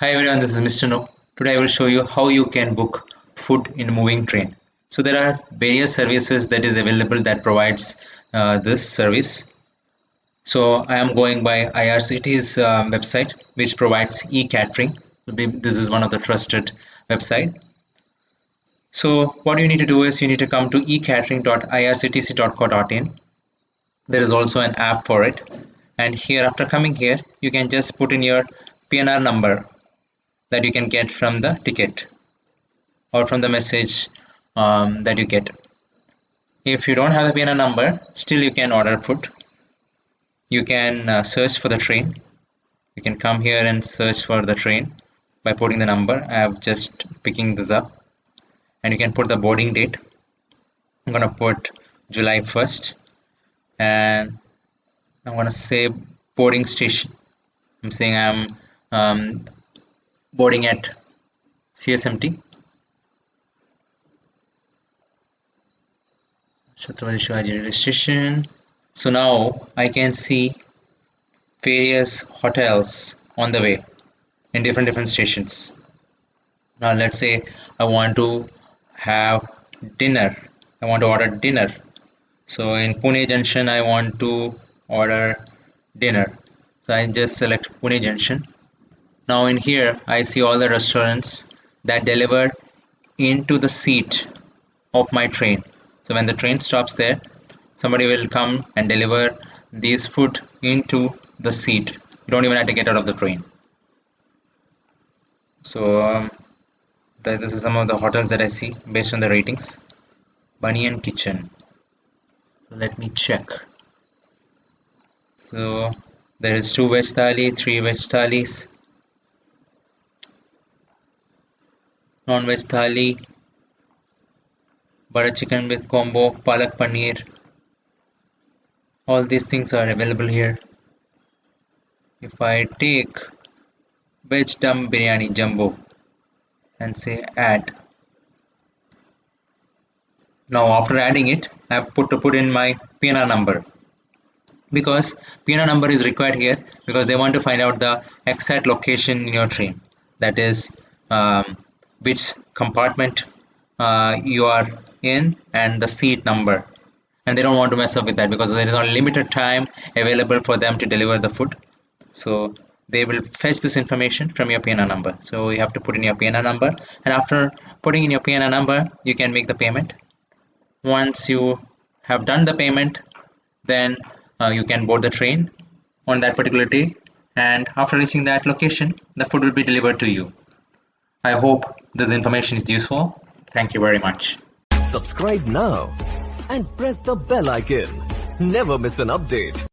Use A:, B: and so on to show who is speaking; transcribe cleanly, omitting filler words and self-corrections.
A: Hi everyone, this is Mr. No. Today I will show you how you can book food in a moving train. So there are various services that is available that provides this service. So I am going by IRCTC's website, which provides eCatering. So this is one of the trusted website. So what you need to do is you need to come to ecatering.irctc.co.in. There is also an app for it. And here, after coming here, you can just put in your PNR number that you can get from the ticket or from the message that you get. If you don't have the PNR number, still you can order food. You can search for the train. You can come here and search for the train by putting the number. I have just picking this up, and you can put the boarding date. I'm gonna put July 1st, and I'm gonna say boarding station. I'm saying I'm boarding at CSMT, Chatrapati Shivaji Railway Station. So now I can see various hotels on the way in different stations. Now let's say I want to have dinner. I want to order dinner. So in Pune Junction I want to order dinner. So I just select Pune Junction. Now in here I see all the restaurants that deliver into the seat of my train. So when the train stops there, somebody will come and deliver these food into the seat. You don't even have to get out of the train. So this is some of the hotels that I see based on the ratings. Banyan Kitchen. Let me check. So there is 2 veg thali, 3 veg thalis, non-veg thali, butter chicken with combo, palak paneer. All these things are available here. If I take veg dum biryani jumbo and say add. Now after adding it, I have to put in my PNR number, because PNR number is required here because they want to find out the exact location in your train. That is which compartment you are in and the seat number. And they don't want to mess up with that because there is a limited time available for them to deliver the food. So they will fetch this information from your PNR number. So you have to put in your PNR number, and after putting in your PNR number, you can make the payment. Once you have done the payment, then you can board the train on that particular day, and after reaching that location, the food will be delivered to you. I hope this information is useful. Thank you very much.
B: Subscribe now and press the bell icon. Never miss an update.